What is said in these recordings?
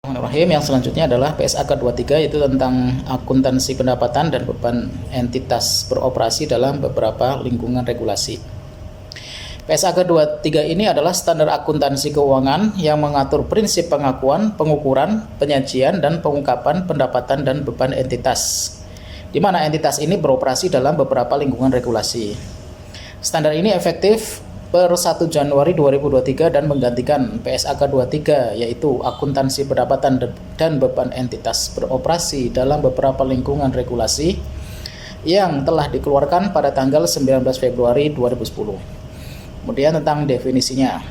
Bismillahirrahmanirrahim. Yang selanjutnya adalah PSAK 23, yaitu tentang akuntansi pendapatan dan beban entitas beroperasi dalam beberapa lingkungan regulasi. PSAK 23 ini adalah standar akuntansi keuangan yang mengatur prinsip pengakuan, pengukuran, penyajian, dan pengungkapan pendapatan dan beban entitas, di mana entitas ini beroperasi dalam beberapa lingkungan regulasi. Standar ini efektif per 1 Januari 2023 dan menggantikan PSAK 23, yaitu akuntansi pendapatan dan beban entitas beroperasi dalam beberapa lingkungan regulasi yang telah dikeluarkan pada tanggal 19 Februari 2010. Kemudian tentang definisinya.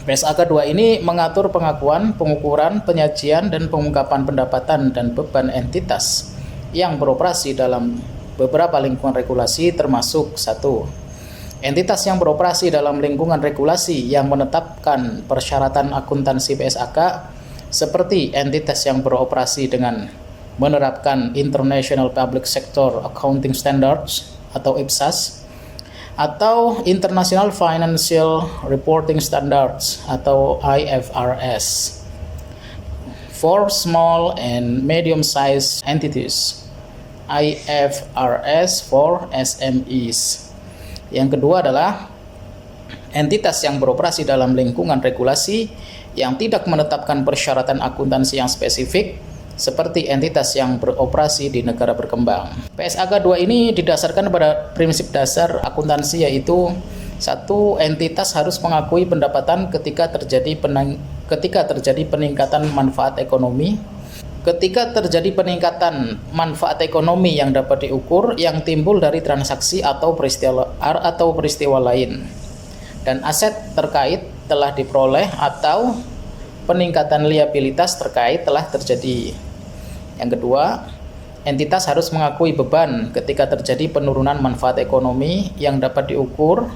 PSAK 2 ini mengatur pengakuan, pengukuran, penyajian, dan pengungkapan pendapatan dan beban entitas yang beroperasi dalam beberapa lingkungan regulasi, termasuk 1. Entitas yang beroperasi dalam lingkungan regulasi yang menetapkan persyaratan akuntansi PSAK, seperti entitas yang beroperasi dengan menerapkan International Public Sector Accounting Standards atau IPSAS, atau International Financial Reporting Standards atau IFRS for Small and Medium-Sized Entities, IFRS for SMEs. Yang kedua adalah entitas yang beroperasi dalam lingkungan regulasi yang tidak menetapkan persyaratan akuntansi yang spesifik, seperti entitas yang beroperasi di negara berkembang. PSAK 2 ini didasarkan pada prinsip dasar akuntansi, yaitu 1. Entitas harus mengakui pendapatan ketika terjadi peningkatan manfaat ekonomi. Ketika terjadi peningkatan manfaat ekonomi yang dapat diukur yang timbul dari transaksi atau peristiwa lain, dan aset terkait telah diperoleh atau peningkatan liabilitas terkait telah terjadi. Yang kedua, entitas harus mengakui beban ketika terjadi penurunan manfaat ekonomi yang dapat diukur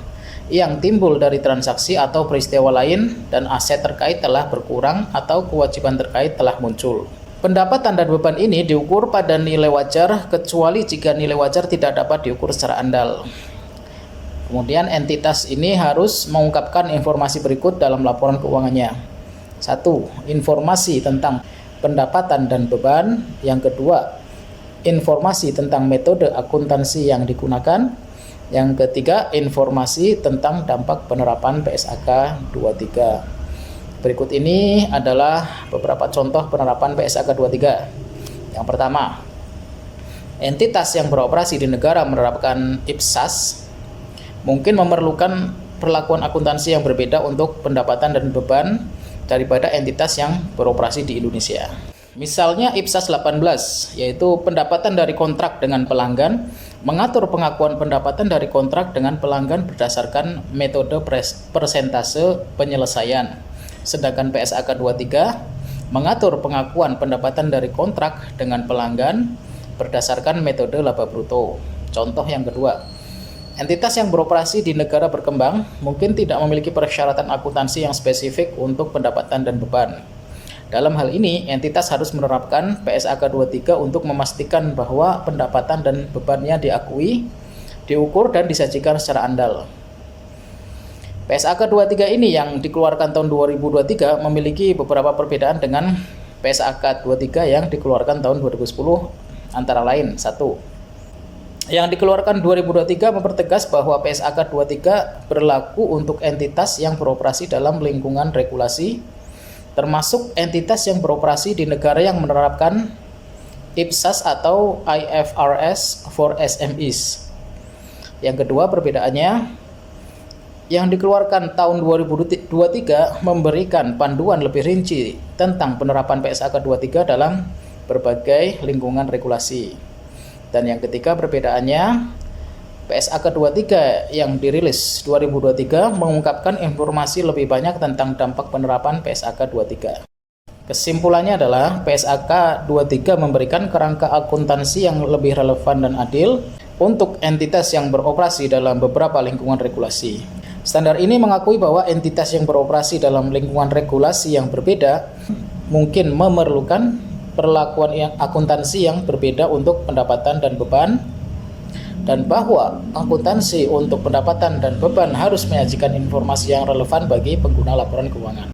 yang timbul dari transaksi atau peristiwa lain dan aset terkait telah berkurang atau kewajiban terkait telah muncul. Pendapatan dan beban ini diukur pada nilai wajar kecuali jika nilai wajar tidak dapat diukur secara andal. Kemudian entitas ini harus mengungkapkan informasi berikut dalam laporan keuangannya. 1. Informasi tentang pendapatan dan beban. Yang kedua, informasi tentang metode akuntansi yang digunakan. Yang ketiga, informasi tentang dampak penerapan PSAK 23. Berikut ini adalah beberapa contoh penerapan PSAK 23. Yang pertama, entitas yang beroperasi di negara menerapkan IPSAS mungkin memerlukan perlakuan akuntansi yang berbeda untuk pendapatan dan beban daripada entitas yang beroperasi di Indonesia. Misalnya IPSAS 18, yaitu pendapatan dari kontrak dengan pelanggan, mengatur pengakuan pendapatan dari kontrak dengan pelanggan berdasarkan metode persentase penyelesaian. Sedangkan PSAK 23 mengatur pengakuan pendapatan dari kontrak dengan pelanggan berdasarkan metode laba bruto. Contoh yang kedua, entitas yang beroperasi di negara berkembang mungkin tidak memiliki persyaratan akuntansi yang spesifik untuk pendapatan dan beban. Dalam hal ini, entitas harus menerapkan PSAK 23 untuk memastikan bahwa pendapatan dan bebannya diakui, diukur, dan disajikan secara andal. PSAK 23 ini yang dikeluarkan tahun 2023 memiliki beberapa perbedaan dengan PSAK 23 yang dikeluarkan tahun 2010, antara lain 1. Yang dikeluarkan 2023 mempertegas bahwa PSAK 23 berlaku untuk entitas yang beroperasi dalam lingkungan regulasi, termasuk entitas yang beroperasi di negara yang menerapkan IPSAS atau IFRS for SMEs. Yang kedua perbedaannya, yang dikeluarkan tahun 2023 memberikan panduan lebih rinci tentang penerapan PSAK 23 dalam berbagai lingkungan regulasi. Dan yang ketiga perbedaannya, PSAK 23 yang dirilis 2023 mengungkapkan informasi lebih banyak tentang dampak penerapan PSAK 23. Kesimpulannya adalah PSAK 23 memberikan kerangka akuntansi yang lebih relevan dan adil untuk entitas yang beroperasi dalam beberapa lingkungan regulasi. Standar ini mengakui bahwa entitas yang beroperasi dalam lingkungan regulasi yang berbeda mungkin memerlukan perlakuan akuntansi yang berbeda untuk pendapatan dan beban, dan bahwa akuntansi untuk pendapatan dan beban harus menyajikan informasi yang relevan bagi pengguna laporan keuangan.